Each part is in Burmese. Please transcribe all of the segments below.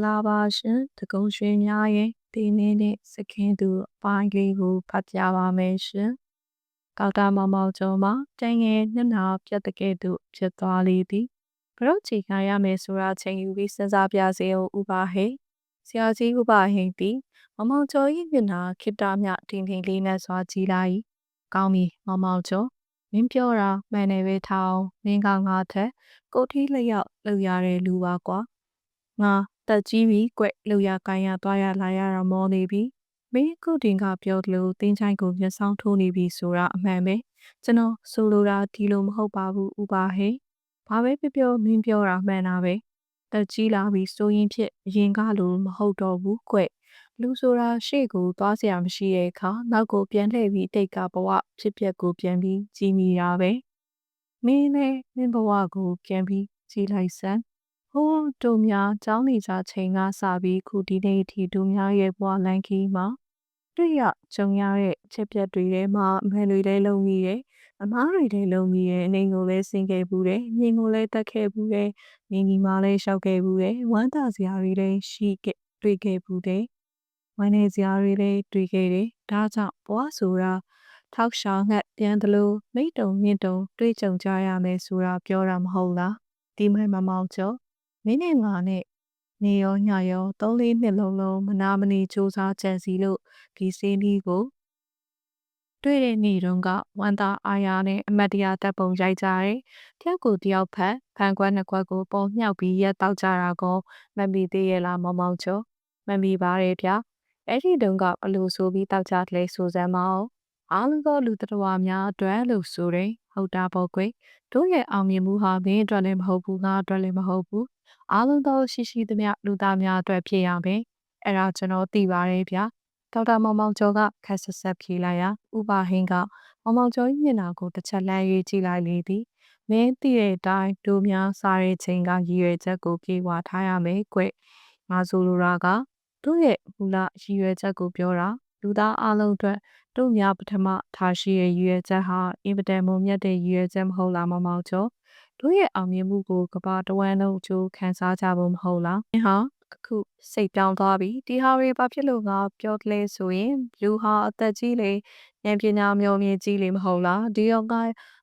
La Bashin, the Goshen Yaye, the Nene, Sekindu, Bangi, who Patjava Meshin, Galdama Maljoma, Dang Nana, Jatakedu, Jatalidi, Prochi Kaya Mesura, Tang Visas Abiazeo Ubahe, Siazi Ubahedi, Mamaljo Yina, Kidamya, Tinglina Swatилai, Gami, Mamaljo, Mimpiora, Meneve Tao, Ningangate, Goti Layout, Luyare Luagua. ငါတက်ကြီးပြီကွလူရကိုင်းရသွားရလာရတော့မောနေပြီမင်းကုတင်ကပြောသလိုတင်းချိုင်းကိုမျက်စောင်းထိုးနေပြီဆိုတာအမှန်ပဲကျွန်တော်ဆိုလိုတာဒီလိုမဟုတ်ပါဘူးဥပါဟေဘာပဲပြောမင်းပြောတာမှန်တာပဲတက်ကြီးလာပြီစိုးရင်ဖြစ်ရင်ကားလိုမဟုတ်တော့ဘူးကွလူဆိုတာရှေ့ကိုသွားစရာမရှိတဲ့အခါနောက်ကိုပြန်လှည့်ပြီးတိတ်ကဘဝဖြစ်ပျက်ကိုပြန်ပြီးကြည်မိတာပဲမင်းနဲ့မင်းဘဝကိုပြန်ပြီးကြည်လိုက်စမ်းဟိုးတို့များကျောင်းနေကြချိန်ကစပြီးခုဒီနေ့ထိတို့များရဲ့ဘဝလန်ခီမှာတွေ့ရကြုံရတဲ့အချက်ပြတ်တွေထဲမှာအမှန်တွေလည်းလုံမိတယ်အမားတွေလည်းလုံမိတယ်အနေကိုလည်းဆင်ခဲ့ဘူးတယ်မြင်ကိုလည်းတက်ခဲ့ဘူးတယ်မြင်ကြီးမှလည်းရှောက်ခဲ့ဘူးတယ်ဝမ်းသာစရာတွေလည်းရှိခဲ့တွေ့ခဲ့ဘူးတယ်ဝမ်းနေစရာတွေလည်းတွေ့ခဲ့တယ်ဒါကြောင့်ဘဝဆိုတာထောက်ရှာငှက်ပြန်သလိုမိတ်တုံမြင့်တုံတွေ့ကြုံကြရမယ်ဆိုတာပြောတာမဟုတ်လားဒီမဲ့မမောင်ကျော်မင်းနဲ့ငါနဲ့နေရောညရော3-4နှစ်လုံးမနာမနေစူးစားကြံစီလို့ဒီစင်းဒီကိုတွေ့တဲ့နေ့တုန်းကဝမ်းသာအားရနဲ့အမတ်တရားတပ်ပုံရိုက်ကြတယ်။တယောက်ကိုတယောက်ဖန်ခွက်နှစ်ခွက်ကိုပုံမြောက်ပြီးရက်တောက်ကြတာကိုမမီသေးရဲ့လားမောင်မောင်ကျော်မမီပါတယ်ဗျာ။အဲ့ဒီတုန်းကဘလို့ဆိုပြီးတောက်ကြလဲဆိုစမ်းမအောင်အားလုံးသောလူတော်များအတွက်လို့ဆိုတယ်ဟုတ်တာပေါ့ကွယ်တို့ရဲ့အောင်မြင်မှုဟာမင်းအတွက်လည်းမဟုတ်ဘူးငါအတွက်လည်းမဟုတ်ဘူးအားလုံးသောရှိသမျှလူသားများအတွက်ဖြစ်ရမယ်အဲ့ဒါကျွန်တော်သိပါတယ်ဗျာဒေါက်တာမောင်မောင်ကျော်ကခက်ဆက်ဆက်ဖြေလိုက်ရာဥပါဟင်းကမောင်မောင်ကျော်ရဲ့မျက်နှာကိုတစ်ချက်လှမ်းရေးကြည့်လိုက်လေသည်မင်းသိတဲ့အတိုင်းတို့များစားတဲ့ချိန်ကရည်ရွယ်ချက်ကိုပြေဝထားရမယ်ကွငါဆိုလိုတာကတို့ရဲ့မူလရည်ရွယ်ချက်ကိုပြောတာလူသားအလုံးအတွက်တို့များပထမထားရှိရဲ့ရည်ရွယ်ချက်ဟာအင်ပဒံမုံမြတ်တဲ့ရည်ရွယ်ချက်မဟုတ်လားမောင်မောင်ကျော်တို့ရဲ့အောင်မြင်မှုကိုကဘာတဝမ်းလုံးအကျိုးခံစားကြဖို့မဟုတ်လား။ဟာအခုစိတ်ပြောင်းသွားပြီဒီဟာတွေဘာဖြစ်လို့ငါပြောကလေးဆိုရင်လူဟာအသက်ကြီးလေဉာဏ်ပညာမျိုးမြင့်ကြီးလေမဟုတ်လားဒီတော့က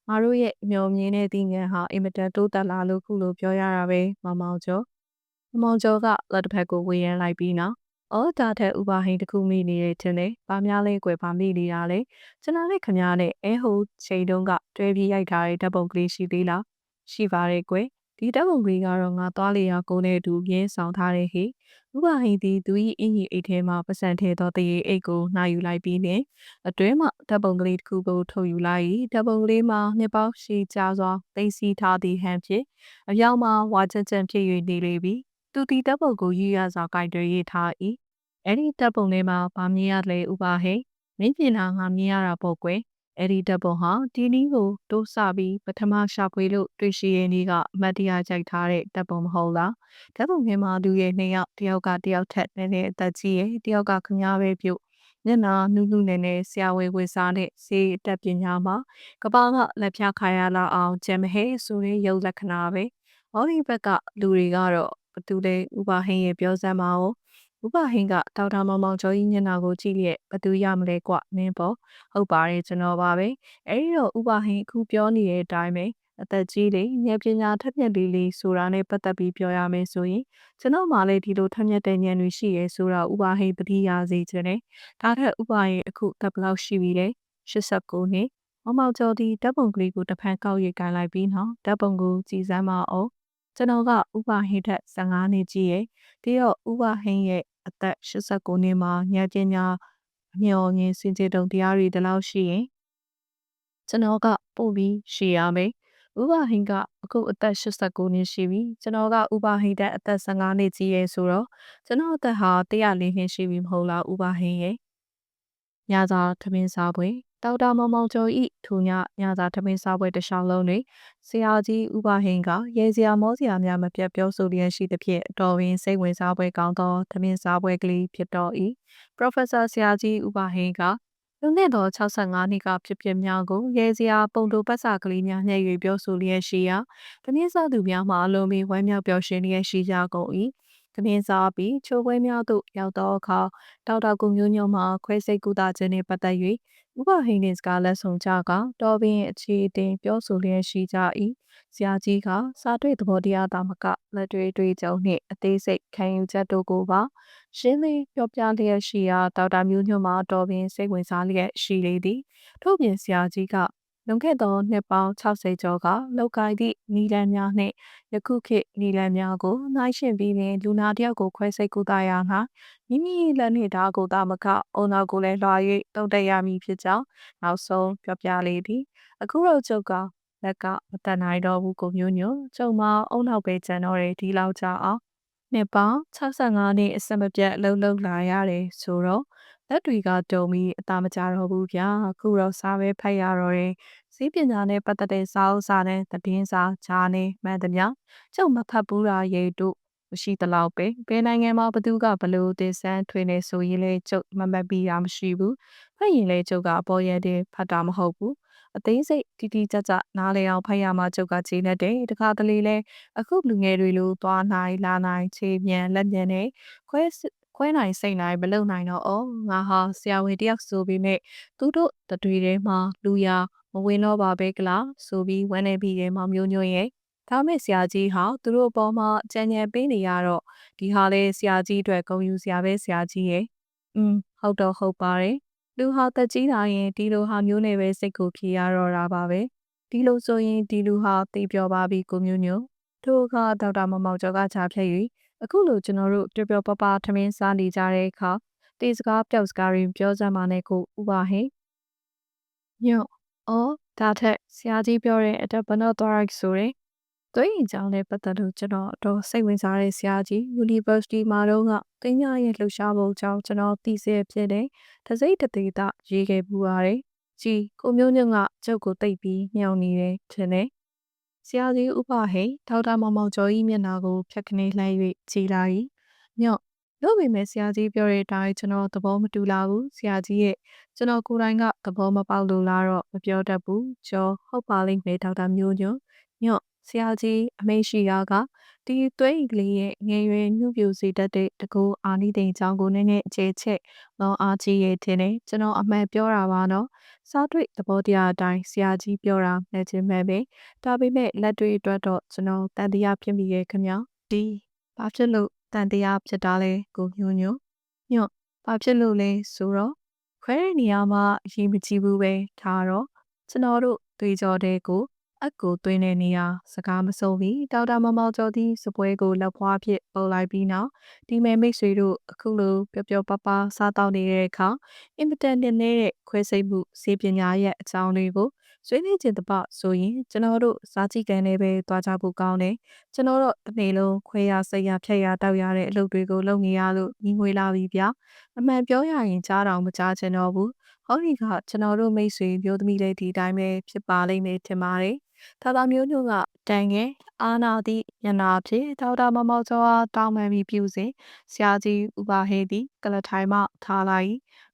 ငါတို့ရဲ့မျိုးမြင့်တဲ့ဒီငယ်ဟာအင်မတန်တိုးတက်လာလို့ခုလိုပြောရတာပဲမောင်မောင်ကျော်။မောင်ကျော်ကလက်တစ်ဖက်ကိုဝေရန်လိုက်ပြီးနော်။အော်ဒါတဲ့ဥပါဟိန်တစ်ခုမိနေတယ်ထင်တယ်။ဘာများလဲကွယ်ဘာမိနေတာလဲ။ကျွန်တော်နဲ့ခင်ဗျားနဲ့ဟိုချိန်တုန်းကတွဲပြီးရိုက်ထားတဲ့ဓာတ်ပုံကလေးရှိသေးလား။ရှိပါတယ်ကွယ်။ဒီဓာတ်ပုံကလေးကတော့ငါသွားလေရာကိုနဲ့အတူရင်းဆောင်ထားတဲ့ဟိ။ဥပါဟိန်သည်သူ၏အင်ကြီးအိတ်ထဲမှာပစံထဲသောတရေအိတ်ကိုနှာယူလိုက်ပြီးနဲ့အတွဲမှဓာတ်ပုံကလေးတစ်ခုကိုထုတ်ယူလိုက်။ဓာတ်ပုံကလေးမှာနှစ်ပေါင်းရှည်ကြာစွာသိမ်းဆည်းထားသည့်ဟန်ဖြင့်အရောက်မှာဝါချက်ချက်ဖြစ်၍နေလေပြီ။သူဒီတပ်ပုံကိုရည်ရစွာကြိုက်တွေရေးထား၏အဲ့ဒီတပ်ပုံထဲမှာဗာမြင်ရလေဥပါဟိမင်းပြင်လာငါမြင်ရတာပေါ့ကွယ်အဲ့ဒီတပ်ပုံဟာဒီနည်းကိုတိုးစပြီးပထမရှာဖွေလို့တွေ့ရှိရင်းကအမတ်တရားကြိုက်ထားတဲ့တပ်ပုံမဟုတ်လားတပ်ပုံထဲမှာလူရဲ့နှစ်ယောက်တယောက်ကတယောက်ထက်နည်းနည်းအသက်ကြီးရဲ့တယောက်ကခမားပဲပြုတ်မျက်နှာနုနုနဲ့နဲ့ဆရာဝေဝေစားနဲ့စေးတက်ပညာမှာကပောင်ကလက်ဖြားခါရလာအောင်ဂျမ်ဟဲဆိုတဲ့ရုပ်လက္ခဏာပဲဟောဒီဘက်ကလူတွေကတော့ဘသူလဲဥပါဟင်းရဲ့ပြောစမ်းပါဦးဥပဟင်းကဒေါက်တာမောင်မောင်ကျော်ကြီးမျက်နှာကိုကြည့်လျက်ဘသူရမလဲကွနင်းပေါ့ဟုတ်ပါတယ်ကျွန်တော်ပါပဲအဲ့ဒီတော့ဥပဟင်းအခုပြောနေတဲ့အတိုင်းပဲအသက်ကြီးလေဉာဏ်ပညာထက်မြက်လေးဆိုတာနဲ့ပတ်သက်ပြီးပြောရမယ်ဆိုရင်ကျွန်တော်မှလည်းဒီလိုထက်မြက်တဲ့ဉာဏ်တွေရှိရဲဆိုတာဥပဟင်းတတိယစေခြင်းနဲ့ဒါထက်ဥပဟင်းအခုတက်ဘလောက်ရှိပြီလဲ89နှစ်မောင်မောင်ကျော်ဒီဓာတ်ပုံကလေးကိုတစ်ဖန်ကောက်ရိတ်ကန်လိုက်ပြီးနော်ဓာတ်ပုံကိုကြည်စမ်းပါအောင်ကျွန်တော်ကဥပဟင်းထက်15နှစ်ကြီးရဲ့ဒီတော့ဥပဟင်းရဲ့အသက်89နှစ်မှာဉာဏ်ပညာအမျှော်မြင်စင်ကြယ်တုံတရားတွေဒီလောက်ရှိရင်ကျွန်တော်ကပို့ပြီးရှိရမယ်။ဥပဟိန်ကအခုအသက်89နှစ်ရှိပြီ။ကျွန်တော်ကဥပဟိန်တဲ့အသက်15နှစ်ကြီးရဲ့ဆိုတော့ကျွန်တော်အသက်ဟာ104နှစ်ရှိပြီမဟုတ်လားဥပဟိန်ရဲ့။ညစာထမင်းစားပွဲဒေါက်တာမောင်မောင်ကျော်ဤထူညစာထမင်းစားပွဲတစ်လျှောက်လုံးတွင်ဆရာကြီးဥပဟိန်ကရေစရာမောစရာများမပြတ်ပြောဆိုလျက်ရှိသဖြင့်တော်ဝင်စိတ်ဝင်စားပွဲကောင်းသောထမင်းစားပွဲကလေးဖြစ်တော်၏ပရိုဖက်ဆာဆရာကြီးဥပဟိန်ကလူနဲ့တော်65နှစ်ကဖြစ်ဖြစ်များကိုရေစရာပုံတူပတ်စာကလေးများညှဲ့၍ပြောဆိုလျက်ရှိရာတမင်းစားသူများမှအလုံးမီဝမ်းမြောက်ပျော်ရွှင်လျက်ရှိကြကုန်၏ သမင်းစားပြီးချိုးပွဲများသို့ရောက်သောအခါဒေါက်တာကိုမျိုးညွန့်မှခွဲစိတ်ကုသခြင်းနှင့်ပတ်သက်၍ဥပဟိနှင့်စကားလက်ဆောင်ကြကတော်ပင်အခြေအတင်ပြောဆိုလျက်ရှိကြ၏ဆရာကြီးကစာတွေ့သဘောတရားသာမကလက်တွေ့တွေ့ကြုံနှင့်အသေးစိတ်ခံယူချက်တို့ကိုပါရှင်းလင်းပြောပြလျက်ရှိရာဒေါက်တာမျိုးညွန့်မှတော်ပင်စိတ်ဝင်စားလျက်ရှိလေသည်ထို့ပြင်ဆရာကြီးကလွန်ခဲ့သောနှစ်ပေါင်း60ကျော်ကလောက်ကိုင်သည့်နီလန်များနှင့်ယခုခေတ်နီလန်များကိုနှိုင်းယှဉ်ပြီးလျှင်လူနာတစ်ယောက်ကိုခွဲစိတ်ကုသရာ၌မိမိလက်နှင့်ဓာတ်ကိုသာမကအုံနောက်ကိုလည်းလွှာ၍တုံ့တက်ရမည်ဖြစ်ကြောင်းနောက်ဆုံးပြောပြလေသည်အခုတော့ကျုပ်ကလက်ကမတတ်နိုင်တော့ဘူးကိုမျိုးညွန့်ကျုံမအုံနောက်ပဲကျန်တော့တယ်ဒီလောက်ကြအောင်နှစ်ပေါင်း65နှစ်အဆက်မပြတ်လှုပ်လှုပ်လာရတယ်ဆိုတော့လက်တွေကတုံပြီးအသာမကြတော့ဘူးဗျာအခုတော့စားပဲဖတ်ရတော့တယ်စီးပညာနဲ့ပတ်သက်တဲ့စာအုပ်စာနဲ့သတင်းစာဂျာနယ်မှန်သမျှကျုပ်မဖတ်ဘူးတာရေတို့မရှိသလောက်ပဲဘယ်နိုင်ငံမှာဘသူကဘလို့တင်ဆန်းထွေနေဆိုရင်လေကျုပ်မမှတ်ပြီးတာမရှိဘူးဖတ်ရင်လေကျုပ်ကအပေါ်ရတဲ့ဖတ်တာမဟုတ်ဘူးအသေးစိတ်တိတိကျကျနားလည်အောင်ဖတ်ရမှကျုပ်ကခြေနဲ့တယ်တခါတလေလဲအခုလူငယ်တွေလိုသွားနိုင်လာနိုင်ခြေမြန်လက်မြန်နဲ့ခွဲနိုင်စိတ်နိုင်မလုံနိုင်တော့အော်ငါဟာဆရာဝန်တယောက်ဆိုပြီးမြဲသူတို့တတွေထဲမှာလူရမဝင်တော့ပါပဲကလားဆိုပြီးဝမ်းနေပြီးရဲ့မောင်မျိုးညွန့်ရဲ့ဒါမဲ့ဆရာကြီးဟာသူတို့အပေါ်မှာကြံ့ကြံ့ပေးနေရတော့ဒီဟာလေဆရာကြီးအတွက်ဂုဏ်ယူစရာပဲဆရာကြီးရဲ့ဟုတ်တော့ဟုတ်ပါတယ်လူဟာတက်ကြီးလာရင်ဒီလိုဟာမျိုးနဲ့ပဲစိတ်ကိုဖြေရတော့တာပါပဲဒီလိုဆိုရင်ဒီလူဟာသိပြောပါပြီကိုမျိုးညွန့်ထိုအခါဒေါက်တာမောင်မောင်ကျော်ကချာဖြတ်၍အခုလိုကျွန်တော်တို့ပြောပပထမင်းစားနေကြတဲ့အခါတေစကားပျောက်စကားတွေပြောစမ်းပါနဲ့ကိုဥပါဟင်ညော့အော်ဒါထက်ဆရာကြီးပြောတဲ့အတက်ဘနော့သွားရိုက်ဆိုရင်သွေးရင်ကြောင်းနဲ့ပတ်သက်လို့ကျွန်တော်တော့စိတ်ဝင်စားတဲ့ဆရာကြီး University မှာတော့ကတင်းညာရဲ့လှူရှားပုံကြောင့်ကျွန်တော်သိစေဖြစ်တဲ့တစိမ့်တသေးတာရေးခဲ့ပူပါတယ်ကြီးကိုမျိုးညွန့်ကကျုပ်ကိုတိတ်ပြီးညှောင်နေတယ်ထင်တယ်ဆရာကြီးဥပဟိဒေါက်တာမောင်မောင်ကျော်၏မျက်နှာကိုဖြတ်ခနေလှမ်း၍ကြည်လာ၏ညော့လို့ပေမဲ့ဆရာကြီးပြောတဲ့အတိုင်းကျွန်တော်သဘောမတူလာဘူးဆရာကြီးရဲ့ကျွန်တော်ကိုယ်တိုင်ကသဘောမပေါက်လို့လားတော့မပြောတတ်ဘူးကျော်ဟုတ်ပါလိမ့်မယ်ဒေါက်တာမျိုးညွန့်ညော့ဆရာကြီးအမိန့်ရှိတာကဒီသွေးကလေးရဲ့ငယ်ရွယ်နှုတ်ပြစေတတ်တဲ့တကူအာနိသိန်ချောင်းကိုနည်းနည်းအခြေချက်လောအားကြီးရဲ့တင်တယ်ကျွန်တော်အမှန်ပြောတာပါနော်စားတွေ့သဘောတရားအတိုင်းဆရာကြီးပြောတာနဲ့ချင်းမဲ့ပဲဒါပေမဲ့လက်တွေ့အတွက်တော့ကျွန်တော်တန်တရားဖြစ်မိရဲ့ခင်ဗျာဒီဘာဖြစ်လို့တန်တရားဖြစ်တာလဲကိုညွန့်ညွန့်ဘာဖြစ်လို့လဲဆိုတော့ခွဲတဲ့နေရာမှာအရေးမကြီးဘူးပဲဒါတော့ကျွန်တော်တို့တွေးကြောတဲ့ကိုအကိုသွင်းတဲ့နေရာစကားမဆုံးပြီးဒေါက်တာမောင်မောင်ကျော်သည်စပွဲကိုလက်ဖွားဖြစ်ပုံလိုက်ပြီးနောက်ဒီမဲ့မိတ်ဆွေတို့အခုလိုပျော်ပပစားတောက်နေတဲ့အခါအင်မတန်နေတဲ့ခွဲစိတ်မှုစေပညာရဲ့အကြောင်းလေးကိုဆွေးနွေးခြင်းတပဆိုရင်ကျွန်တော်တို့စားကြည့်ကန်လေးပဲတွားကြဖို့ကောင်းတယ်ကျွန်တော်တို့တစ်နေ့လုံးခွဲရစိတ်ရဖြတ်ရတောက်ရတဲ့အလုပ်တွေကိုလုပ်နေရလို့ညီငွေလာပြီဗျာအမှန်ပြောရရင်ကြားတော်မကြားချင်တော့ဘူးဟောဒီကကျွန်တော်တို့မိတ်ဆွေမျိုးသမီးလေးဒီတိုင်းပဲဖြစ်ပါလိမ့်မယ်ထင်ပါတယ်သာသာမျိုးညွန့်ကတန်ငယ်အာနာတိညနာဖြစ်ဒေါက်တာမောင်မောင်ကျော်အားတောင်းပန်ပြီးပြုစဉ်ဆရာကြီးဥပါဟေသည်ကလထိုင်မှထားလိုက်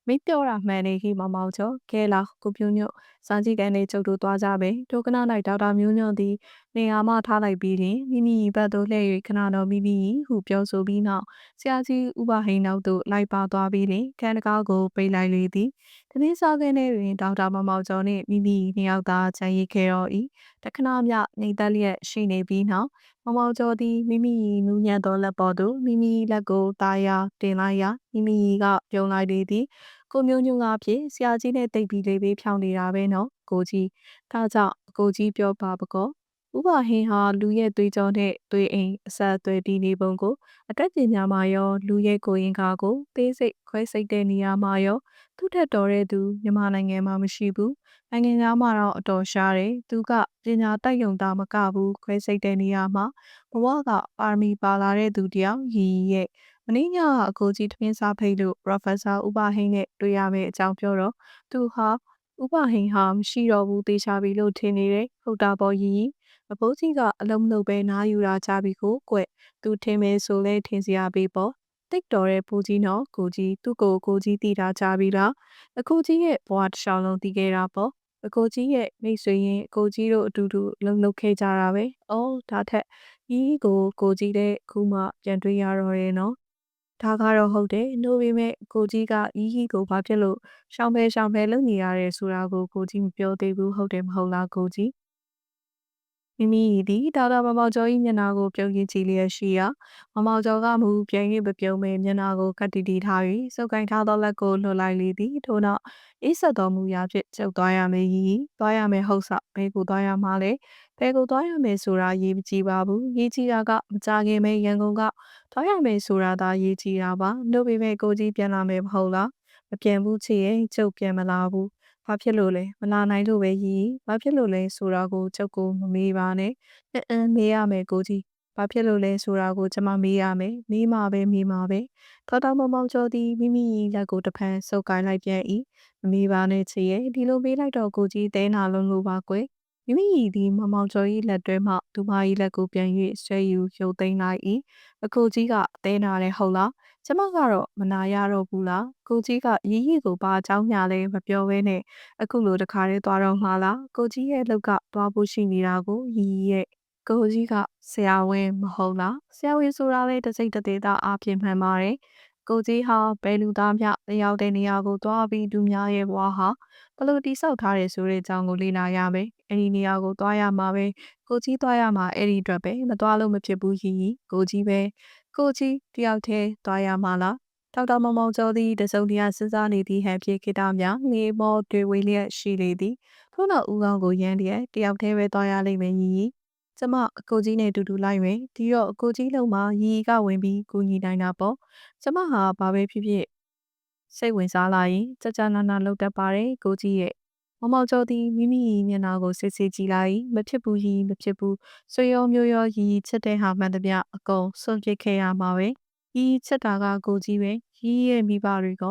မင်းပြောတာမှန်နေဟိမောင်မောင်ကျော်ကဲလာကိုပြူညွန့်စာကြည့်ကန်လေးကျုပ်တို့သွားကြပဲဒုကနာ၌ဒေါက်တာမျိုးညွန့်သည်နေရာမှထားလိုက်ပြီးရင်မိမိဘက်သို့လှည့်၍ခဏတော်မိမိဟုပြောဆိုပြီးနောက်ဆရာကြီးဥပါဟိနောက်သို့လိုက်ပါသွားပြီးလျှင်ခန်းတကားကိုပိတ်လိုက်လေသည်တနည်းစားခင်းထဲတွင်ဒေါက်တာမောင်မောင်ကျော်နှင့်မိမိနှစ်ယောက်သာခြံရည်ခဲ့တော်၏တခဏမျှနေသက်လျက်ရှိနေပြီးနောက်မောင်မောင်ကျော်သည်မိမိနူးညံ့သောလက်ပေါ်သို့မိမိလက်ကိုတာယာတင်လိုက်ရာမိမိကပြုံးလိုက်လေသည်ကိုမျိုးညွန့်ကဖြင့်ဆရာကြီးနဲ့တိတ်ပြီးလေးပေးဖြောင်းနေတာပဲနော်ကိုကြီးဒါကြောင့်ကိုကြီးပြောပါပကောဥပဟင်းဟာလူရဲ့သွေးကြောနဲ့သွေးအိမ်အဆက်အသွယ်တည်နေပုံကိုအတက်ပညာမှာရောလူရဲ့ကိုယ်ရင်ကားကိုသေးစိတ်ခွဲစိတ်တဲ့နေရာမှာရောသူ့ထက်တော်တဲ့သူမြန်မာနိုင်ငံမှာမရှိဘူးနိုင်ငံသားမှာတော့အတော်ရှားတယ်သူကပညာတိုက်ရုံသားမကဘူးခွဲစိတ်တဲ့နေရာမှာဘဝကပါရမီပါလာတဲ့သူတယောက်ရည်ရဲ့မင်းညအကိုကြီးထမင်းစားဖိတ်လို့ Professor ဥပဟိန်းနဲ့တွေ့ရမယ့်အကြောင်းပြောတော့သူဟာဥပဟိန်းဟာမရှိတော့ဘူးသေချာပြီလို့ထင်နေတယ်ဟုတ်တာပေါ့ရည်အဖိုးကြီးကအလုံးမလုပ်ပဲနားယူတာကြပြီကိုကွသူထင်မယ်ဆိုလဲထင်စရာပဲပေါ့တိတ်တော်တဲ့ဖိုးကြီးနော်ကိုကြီးသူ့ကိုကြီးတည်တာကြပြီလားအခုကြီးရဲ့ဘဝတစ်လျှောက်လုံးတည်ခဲ့တာပေါ့ အကိုကြီးရဲ့မိတ်ဆွေရင်အကိုကြီးတို့အတူတူလှုပ်လှုပ်ခဲ့ကြတာပဲ။အော်ဒါထက်ရီးကိုကိုကြီးတဲ့ခုမှပြန်တွေ့ရတော့တယ်နော်။ဒါကတော့ဟုတ်တယ်။နို့ပေမဲ့ကိုကြီးကရီးကိုဘာဖြစ်လို့ရှောင်ဖဲလုပ်နေရတယ်ဆိုတာကိုကိုကြီးမပြောသေးဘူးဟုတ်တယ်မဟုတ်လားကိုကြီး။မိမိသည်ဒေါက်တာမမောင်ကျော်၏မျက်နှာကိုပြုံးကြည့်ကြည့်လျက်ရှိရာမမောင်ကျော်ကမူပြန်၍မပြုံးမဲမျက်နှာကိုကပ်တီတီထား၍စုပ်ကိုင်ထားသောလက်ကိုလှုပ်လိုက်လေသည်ထို့နောက်အေးဆက်တော်မူရာဖြင့်ကျုပ်သွားရမယ်ရီသွားရမယ်ဟုတ်စဘဲကိုသွားရမှာလဲဘဲကိုသွားရမယ်ဆိုတာရေးမကြည့်ပါဘူးရေးကြည့်တာကမကြခင်မဲရန်ကုန်ကသွားရမယ်ဆိုတာသာရေးကြည့်တာပါနှုတ်ပေမဲ့ကိုကြီးပြန်လာမယ်မဟုတ်လားမပြန်ဘူးချစ်ရဲ့ကျုပ်ပြန်မလာဘူးဘာဖြစ်လို့လဲမလာနိုင်လို့ပဲရီဘာဖြစ်လို့လဲဆိုတာကိုကျုပ်ကိုမမေးပါနဲ့မေးရမယ်ကိုကြီးဘာဖြစ်လို့လဲဆိုတာကိုကျမမေးရမယ်မေးမှာပဲဒေါက်တာမောင်မောင်ကျော်သည်မိမိလက်ကိုတစ်ဖန်ဆုပ်ကိုင်လိုက်ပြန်၏မမေးပါနဲ့ချစ်ရဲ့ဒီလိုမေးလိုက်တော့ကိုကြီးတဲနာလုံးလို့ပါကွယ်မိမိသည်မောင်မောင်ကျော်၏လက်တွဲမှသူမ၏လက်ကိုပြန်၍ဆွဲယူရုပ်သိမ်းလိုက်၏အကိုကြီးကတဲနာတယ်ဟုတ်လားကျမကတော့မနာရတော့ဘူးလားကိုကြီးကရီရီကိုဘာအကြောင်းညာလဲမပြောဘဲနဲ့အခုလိုတခါတည်းသွားတော့မှာလားကိုကြီးရဲ့လောက်ကသွားဖို့ရှိနေတာကိုရီရီရဲ့ကိုကြီးကဆရာဝန်မဟုတ်လားဆရာဝန်ဆိုတာလေတစိမ့်တသေးသားအပြင်းမှန်ပါတယ်ကိုကြီးဟာဘယ်လူသားမျှတယောက်တဲ့နေရာကိုသွားပြီးလူများရဲ့ဘဝဟာဘလို့တိဆောက်ထားတယ်ဆိုတဲ့အကြောင်းကိုလေ့လာရမယ်အဲ့ဒီနေရာကိုသွားရမှာပဲကိုကြီးသွားရမှာအဲ့ဒီအတွက်ပဲမသွားလို့မဖြစ်ဘူးရီရီကိုကြီးပဲကိုကြီးတယောက်တည်းသွားရမှာလားဒေါက်တာမောင်မောင်ကျော်သည်တစုံတရာစဉ်းစားနေသည့်ဟန်ဖြင့်ခိတများငေမောတွေ့ဝေလျက်ရှိလေသည်ထို့နောက်ဦးကောင်းကိုရမ်းလျက်တယောက်တည်းပဲသွားရလိမ့်မယ်ရီကျမအကိုကြီးနဲ့တူတူလိုက်မယ်ဒီတော့အကိုကြီးလုံးမှာရီကဝင်ပြီးကူညီနိုင်တာပေါ့ကျမဟာဘာပဲဖြစ်ဖြစ်စိတ်ဝင်စားလာရင်ကြာနာနာလောက်တတ်ပါတယ်ကိုကြီးရဲ့မောင်မောင်ကျော်သည်မိမိမျက်နှာကိုစစ်စစ်ကြည့်လိုက်မဖြစ်ဘူးရီမဖြစ်ဘူးဆွေရောမျိုးရောရီချစ်တဲ့ဟာမှန်သမျှအကုန်ဆွန့်ပစ်ခဲ့ရမှာပဲရီချစ်တာကကိုကြီးပဲရီရဲ့မိဘတွေက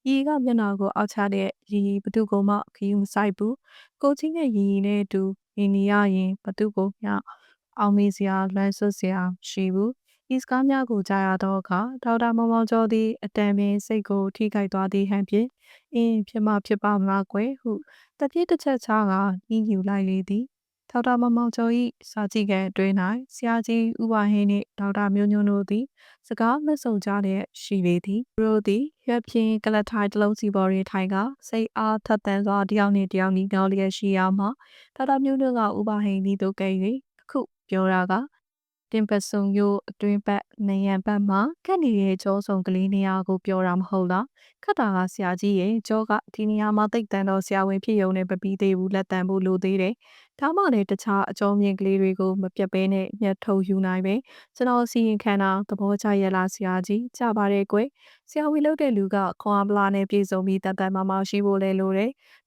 ရီကမျက်နှာကိုအောက်ချတဲ့ရီဘသူကမှခယူးမဆိုင်ဘူးကိုကြီးနဲ့ရီနဲ့အတူနေရရင်ဘသူကမျှအောင်မေးစရာလွမ်းဆွစရာရှိဘူးဤစကားများကိုကြားရသောအခါဒေါက်တာမောင်မောင်ကျော်သည်အတန်ပင်စိတ်ကိုထိခိုက်သွားသည်ဟန်ဖြင့်ဖြစ်ပါမလားကွယ်ဟုတပြည့်တစ်ချက်ချကညှိညူလိုက်လေသည်ဒေါက်တာမောင်မောင်ကျော်၏စာကြည့်ကန်အတွင်း၌ဆရာကြီးဦးဝဟင်းနှင့်ဒေါက်တာမျိုးညွန့်တို့သည်စကားမဆုံကြလျက်ရှိလေသည်သူတို့သည်ရွက်ဖြင်းကလထိုင်တစ်လုံးစီပေါ်တွင်ထိုင်ကစိတ်အားထက်သန်စွာတယောက်နှင့်တယောက်နီးနှောလျက်ရှိရာမှာဒေါက်တာမျိုးညွန့်ကဦးဝဟင်းသည်တို့ကဲ၍အခုပြောတာကတင်ပတ်စုံရိုးအတွင်းပတ်နယံပတ်မှာခက်နေတဲ့ကြောစုံကလေးနေရာကိုပြောတာမဟုတ်လားခတ်တာကဆရာကြီးရဲ့ကြောကဒီနေရာမှာတိတ်တန်တော့ဆရာဝန်ဖြစ်ရုံနဲ့မပြီးသေးဘူးလက်တန်ဖို့လိုသေးတယ်ဒါမှလည်းတခြားအကြောင်းမြင်ကလေးတွေကိုမပြတ်ဘဲနဲ့ညှက်ထုတ်ယူနိုင်ပဲကျွန်တော်စီရင်ခံတာသဘောကျရလားဆရာကြီးကြပါတယ်ကွယ်ဆရာဝန်လုပ်တဲ့လူကခွန်အားပလာနဲ့ပြေဆုံးပြီးတန်တန်မာမာရှိဖို့လဲလိုတယ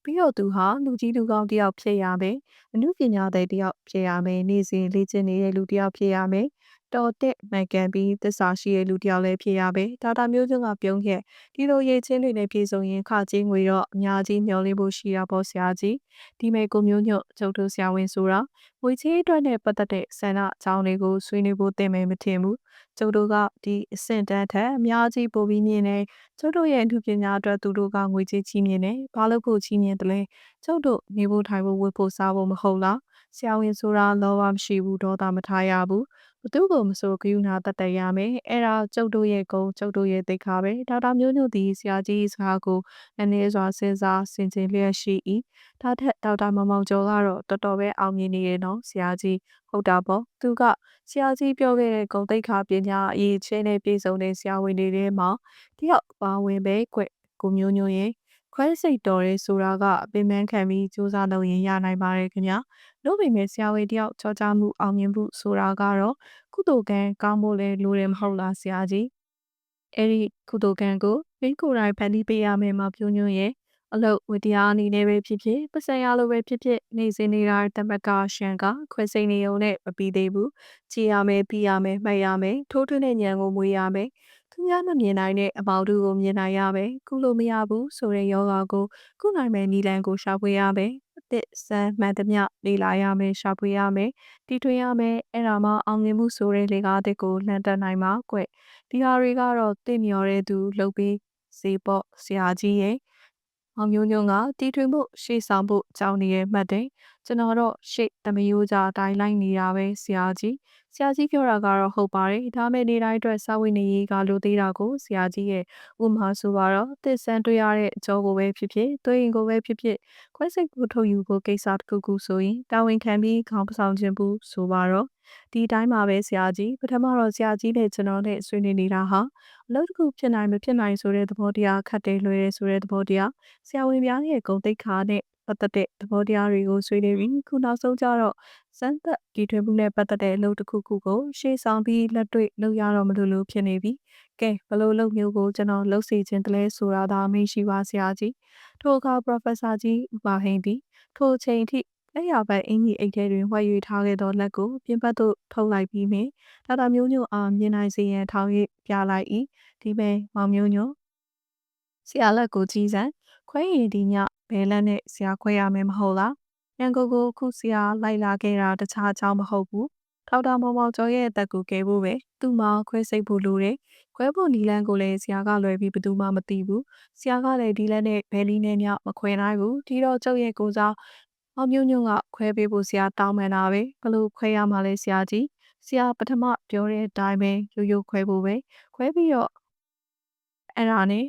်ပြီးတော့သူဟာလူကြီးလူကောင်းတယောက်ဖြစ်ရမယ်အမှုပညာသည်တယောက်ဖြစ်ရမယ်နေ့စဉ်လေ့ကျင့်နေတဲ့လူတယောက်ဖြစ်ရမယ်တော်တဲ့မှန်ကန်ပြီးသစ္စာရှိတဲ့လူတယောက်လည်းဖြစ်ရမယ်ဒေါက်တာမျိုးစုံကပြုံးခဲ့ဒီလိုရေးချင်းတွေနဲ့ပြေဆုံးရင်ခချင်းငွေတော့အများကြီးမျှော်လင့်ဖို့ရှိတာပေါ့ဆရာကြီးဒီမဲ့ကိုမျိုးညွတ်ကျုပ်တို့ဆရာဝန်ဆိုတာငွေချေးအတွက်နဲ့ပတ်သက်တဲ့ဆန္ဒအကြောင်းတွေကိုဆွေးနွေးဖို့တင်မယ်မထင်ဘူးကျုပ်တို့ကဒီအဆင့်တန်းထက်အများကြီးပိုပြီးမြင်နေကျုပ်တို့ရဲ့အမှုပညာအတွက်သူတို့ကငွေချေးချီးမြှင့်နေဘာလို့ဖို့ချီးမြှင့်တယ်လဲကျုပ်တို့နေဖို့ထိုင်ဖို့ဝတ်ဖို့စားဖို့မဟုတ်လားဆရာဝန်ဆိုတာလောဘမရှိဘူးဒေါသမထားရဘူးဘသူကိုမဆိုဂယုဏတတ်တတ်ရမယ်အဲ့ဒါကျုပ်တို့ရဲ့ဂုဏ်ကျုပ်တို့ရဲ့သိက္ခာပဲဒေါက်တာမျိုးညွန့်သည်ဆရာကြီးစကားကိုအနည်းစွာစဉ်းစားဆင်ခြင်လျက်ရှိ၏ဒါထက်ဒေါက်တာမောင်မောင်ကျော်ကတော့တော်တော်ပဲအောင်မြင်နေရဲ့နော်ဆရာကြီးဟုတ်တာပေါ့သူကဆရာကြီးပြောခဲ့တဲ့ဂုဏ်သိက္ခာပညာအရေးချင်းနဲ့ပြည်စုံတဲ့ဆရာဝန်တွေထဲမှာတယောက်ပါဝင်ပဲကွကိုမျိုးညွန့်ရဲ့ခွဲစိတ်တော်ရဲဆိုတာကပင်ပန်းခံပြီးစူးစမ်းလုပ်ရင်ရနိုင်ပါတယ်ခင်ဗျာလို့ပေမဲ့ဆရာဝန်တယောက်ချောချမှုအောင်မြင်မှုဆိုတာကတော့ကုသိုလ်ကံကောင်းဖို့လဲလိုတယ်မဟုတ်လားဆရာကြီးအဲ့ဒီကုသိုလ်ကံကိုမင်းကိုယ်တိုင်ဖန်တီးပေးရမယ်မှာပြုံးညွန့်ရဲ့အလုပ်ဝတရားအနေနဲ့ပဲဖြစ်ဖြစ်ပတ်စံရလိုပဲဖြစ်ဖြစ်နေစဉ်နေတာတမကရှန်ကခွဲစိတ်နေုံနဲ့မပြီးသေးဘူးကြည်ရမယ်ပြီးရမယ်မှတ်ရမယ်ထိုးထွင်းတဲ့ဉာဏ်ကိုမွေးရမယ်သူများမမြင်နိုင်တဲ့အပေါင်းတို့ကိုမြင်နိုင်ရမယ်ကုလို့မရဘူးဆိုတဲ့ယောဂါကိုကုနိုင်မယ်နီလန်ကိုရှာဖွေရမယ်အသစ်စမ်းမှန်သမျှလေ့လာရမယ်ရှာဖွေရမယ်တီထွင်ရမယ်အဲ့ဒါမှအောင်မြင်မှုဆိုတဲ့လေကားအသစ်ကိုလှမ်းတက်နိုင်မှာကွဒီဟာတွေကတော့တင့်မျောတဲ့သူလှုပ်ပြီးစေပေါ့ဆရာကြီးရဲ့ မောင်မျိုးညွန့်ကတီထွင်ဖို့ရှေ့ဆောင်ဖို့ကြောင်းနေရဲ့မှတ်တယ်ကျွန်တော်တော့ရှေ့သမယိုးကြအတိုင်းလိုက်နေတာပဲဆရာကြီးပြောတာကတော့ဟုတ်ပါတယ်ဒါမဲ့နေတိုင်းအတွက်စာဝင်နေရေးကလိုသေးတာကိုဆရာကြီးရဲ့ဥမာဆိုပါတော့သစ်ဆန်းတွေ့ရတဲ့အကြောကိုပဲဖြစ်ဖြစ်သွေးရင်ကိုပဲဖြစ်ဖြစ်ခွဲစိတ်ကိုထုတ်ယူဖို့ကိစ္စတစ်ခုခုဆိုရင်တာဝန်ခံပြီးခေါင်းပဆောင်ခြင်းဘူးဆိုပါတော့ဒီတိုင်းမှာပဲဆရာကြီးပထမတော့ဆရာကြီးနဲ့ကျွန်တော်နဲ့ဆွေးနွေးနေတာဟာအလုပ်တစ်ခုဖြစ်နိုင်မဖြစ်နိုင်ဆိုတဲ့သဘောတရားခတ်တယ်လွယ်တယ်ဆိုတဲ့သဘောတရားဆရာဝန်များရဲ့ဂုဏ်သိက္ခာနဲ့ပတ်သက်တဲ့သဘောတရားတွေကိုဆွေးနွေးပြီးခုနောက်ဆုံးကြတော့စမ်းသပ်တီထွင်မှုနဲ့ပတ်သက်တဲ့အလုပ်တစ်ခုခုကိုရှေ့ဆောင်ပြီးလက်တွေ့လုပ်ရတော့မလို့ဖြစ်နေပြီကဲဘလို့လုပ်မျိုးကိုကျွန်တော်လုပ်စီခြင်းတလဲဆိုတာသာမေးရှိပါဆရာကြီးထိုအခါ Professor ကြီးဥပါဟိန်သည်ထိုအချိန်ထိလက်ရပတ်အင်ကြီးအိတ်ထဲတွင်ဝှက်၍ထားခဲ့သောလက်ကိုပြင်ပသို့ထုတ်လိုက်ပြီးမြင်ဒေါက်တာမျိုးညွန့်အားမြင်နိုင်စေရန်ထောင်၍ပြလိုက်၏ဒီပဲမောင်မျိုးညွန့်ဆရာလက်ကိုကြည့်စမ်းခွဲရည်ဒီညဘဲလက်နဲ့ဆရာခွဲရမယ်မဟုတ်လားရန်ကုန်ကိုခုဆရာလိုက်လာခဲ့တာတခြားအကြောင်းမဟုတ်ဘူးဒေါက်တာမောင်မောင်ကျော်ရဲ့အသက်ကိုကယ်ဖို့ပဲသူ့မှာခွဲစိတ်ဖို့လိုတယ်ခွဲဖို့နီလန်းကိုလည်းဆရာကလွယ်ပြီးဘယ်သူမှမသိဘူးဆရာကလည်းဒီလက်နဲ့ဘဲလီနဲ့ညမခွဲနိုင်ဘူးဒီတော့ကျုပ်ရဲ့ကိုစားမောင်မျိုးညွန့်ကခွဲပေးဖို့ဆရာတောင်းပန်တာပဲဘလို့ခွဲရမှာလဲဆရာကြီးဆရာပထမပြောတဲ့အတိုင်းပဲရိုးရိုးခွဲဖို့ပဲခွဲပြီးတော့အဲ့ဒါနဲ့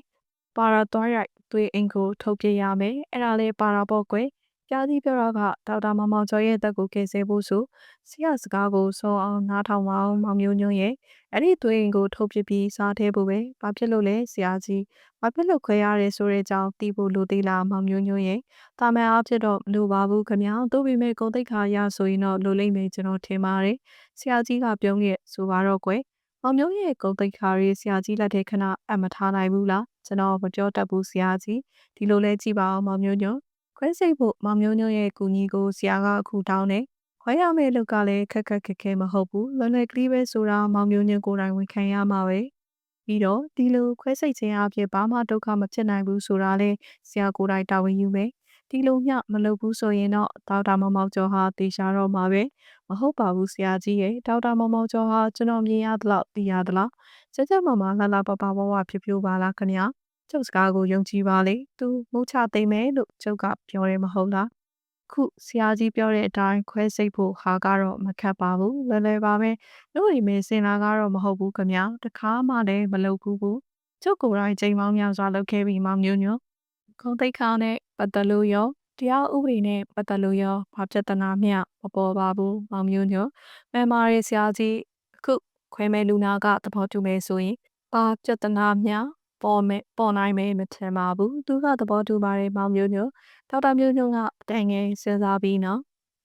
ပါရာသွားရိုက်သွေးအင်ကိုထုတ်ပြရမယ်အဲ့ဒါလေးပါရာပေါ့ကွယ်ကြားကြီးပြောတော့ကဒေါက်တာမောင်မောင်ကျော်ရဲ့အသက်ကိုကယ်ဆယ်ဖို့ဆိုဆရာစကားကိုစောအောင်နားထောင်ပါအောင်မောင်မျိုးညွန့်ရဲ့အဲ့ဒီသွေးအင်ကိုထုတ်ပြပြီးစားသေးဖို့ပဲဘာဖြစ်လို့လဲဆရာကြီးဘာဖြစ်လို့ခွဲရတယ်ဆိုတဲ့အကြောင်းသိဖို့လိုသေးလားမောင်မျိုးညွန့်ရဲ့တာမန်အားဖြင့်တော့မလိုပါဘူးခင်ဗျာတို့ပေမဲ့ဂုဏ်သိက္ခာရဆိုရင်တော့လိုလိမ့်မယ်ကျွန်တော်ထင်ပါတယ်ဆရာကြီးကပြုံးရဲ့ဆိုပါတော့ကွယ်မောင်မျိုးရဲ့ဂုဏ်သိက္ခာရေးဆရာကြီးလက်ထဲခဏအပ်မထားနိုင်ဘူးလားကျွန်တော်မပြောတတ်ဘူးဆရာကြီးဒီလိုလဲကြည့်ပါအောင်မောင်မျိုးညွန့်ခွဲစိတ်ဖို့မောင်မျိုးညွန့်ရဲ့ကူညီကိုဆရာကအခုတောင်းတယ်ခွဲရမယ့်လူကလည်းခက်ခဲမဟုတ်ဘူးလွယ်လွယ်ကလေးပဲဆိုတာမောင်မျိုးညွန့်ကိုယ်တိုင်ဝန်ခံရမှာပဲပြီးတော့ဒီလိုခွဲစိတ်ခြင်းအဖြစ်ဘာမှဒုက္ခမဖြစ်နိုင်ဘူးဆိုတာလဲဆရာကိုယ်တိုင်တာဝန်ယူမယ်ဒီလိုမျှမလုပ်ဘူးဆိုရင်တော့ဒေါက်တာမောင်မောင်ကျော်ဟာတေချာတော့မှာပဲမဟုတ်ပါဘူးဆရာကြီးရဲ့ဒေါက်တာမောင်မောင်ကျော်ဟာကျွန်တော်မြင်ရသလောက်သိရသလောက်ကျမလှပပဝဝဖြိုးပါလားခင်ဗျာကျုပ်စကားကိုယုံကြည်ပါလေသူမုတ်ချသိမ့်မယ်လို့ကျုပ်ကပြောတယ်မဟုတ်လားခုဆရာကြီးပြောတဲ့အတိုင်းခွဲစိတ်ဖို့ဟာကတော့မခက်ပါဘူးလွယ်ပါပဲတို့ရီမေစင်လာကတော့မဟုတ်ဘူးခင်ဗျာတခါမှလည်းမလုပ်ဘူးကျုပ်ကိုယ်တိုင်ချိန်ပေါင်းများစွာလုပ်ခဲ့ပြီးမောင်မျိုးညွန့်ခုံသိက္ခာနဲ့ပတ်သက်လို့ရောတရားဥပဒေနဲ့ပတ်သက်လို့ရောဘာပြဿနာမျှမပေါ်ပါဘူးမောင်မျိုးညွန့်မှန်ပါတယ်ဆရာကြီးအခုခွဲမဲ့လူနာကသဘောတူမယ်ဆိုရင်ဘာပြဿနာမျှပေါ်နိုင်မယ်မထင်ပါဘူးသူကသဘောတူပါတယ်မောင်မျိုးညွန့်ဒေါက်တာမျိုးညွန့်ကတန်ငယ်စဉ်းစားပြီးနော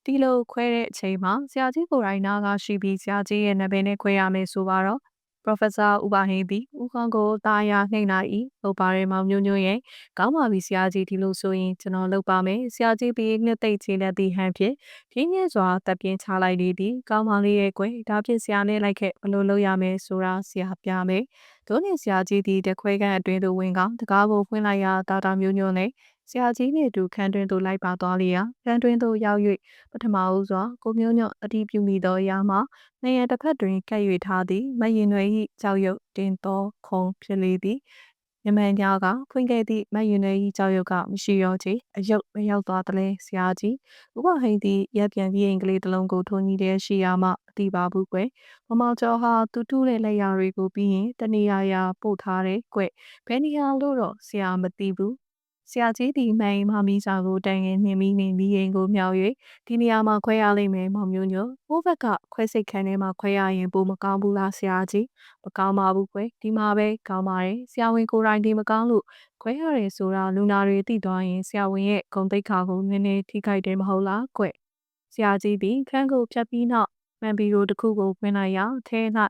်ဒီလိုခွဲတဲ့အချိန်မှာဆရာကြီးကိုယ်တိုင်နာကရှိပြီးဆရာကြီးရဲ့နာမည်နဲ့ခွဲရမယ်ဆိုပါတော့Professor ဥပါဟိန်သည်ဦးခေါင်းကိုတာယာနှိမ့်လိုက်၏ဟုတ်ပါတယ်မောင်မျိုးညွန့်ရဲ့ကောင်းပါပြီဆရာကြီးဒီလိုဆိုရင်ကျွန်တော်လုပ်ပါမယ်ဆရာကြီးပြီးနှစ်သိမ့်ချလက်သည့်ဟန်ဖြင့်ပြင်းပြင်းစွာတပ်ပြင်းချလိုက်လေသည်ကောင်းပါလေးရဲ့ကွယ်ဒါဖြင့်ဆရာနဲ့လိုက်ခဲ့ဘလို့လုပ်ရမယ်ဆိုတာဆရာပြမယ်ဒုနေဆရာကြီးသည်တခွဲခန့်အတွင်းသို့ဝင်ကောင်းတကားကိုဖွင့်လိုက်ရာဒေါက်တာမျိုးညွန့်နဲ့ဆရာကြီးနှင့်အတူခန်းတွင်သို့လိုက်ပါသွားလျာခန်းတွင်သို့ရောက်၍ပထမဦးစွာကိုမျိုးညွန့်အတီးပြုမိသောအရာမှာနေရတစ်ဖက်တွင်ကပ်၍ထားသည်မရင်ွယ်၏ကြောက်ရွံ့တင်သောခုံဖြစ်လေသည်မြမန်ညာကဖွင့်ခဲ့သည့်မရင်ွယ်၏ကြောက်ရွံ့ကမရှိရောချေအယုတ်မရောက်သွားသလဲဆရာကြီးဥပဟိန်သည်ရပ်ပြန်ပြီးအင်္ဂလိပ်တစ်လုံးကိုထိုးညီတဲ့ရှိရာမှမသိပါဘူးကွယ်မမောင်ကျော်ဟာသူတူးတဲ့လက်ရာတွေကိုပြီးရင်တနေရာပို့ထားတယ်ကွဘယ်နေရာလို့တော့ဆရာမသိဘူးဆရာကြီးဒီမှန်မမီစာကိုတန်ငယ်နှင်းပြီးနေပြီးရင်ကိုမြောက်၍ဒီနေရာမှာခွဲရလိမ့်မယ်မောင်မျိုးညို့ဘိုးဘက်ကခွဲစိတ်ခန်းထဲမှာခွဲရရင်ပိုမကောင်းဘူးလားဆရာကြီးမကောင်းပါဘူးကွဒီမှာပဲကောင်းပါတယ်ဆရာဝန်ကိုယ်တိုင်ဒီမကောင်းလို့ခွဲရတယ်ဆိုတာလူနာတွေသိသွားရင်ဆရာဝန်ရဲ့ဂုဏ်သိက္ခာကိုနည်းနည်းထိခိုက်တယ်မဟုတ်လားကွဆရာကြီးသည်ခန်းကိုဖြတ်ပြီးနောက်မှန်ဘီရိုတစ်ခုကိုဖွင့်လိုက်ရာထဲ၌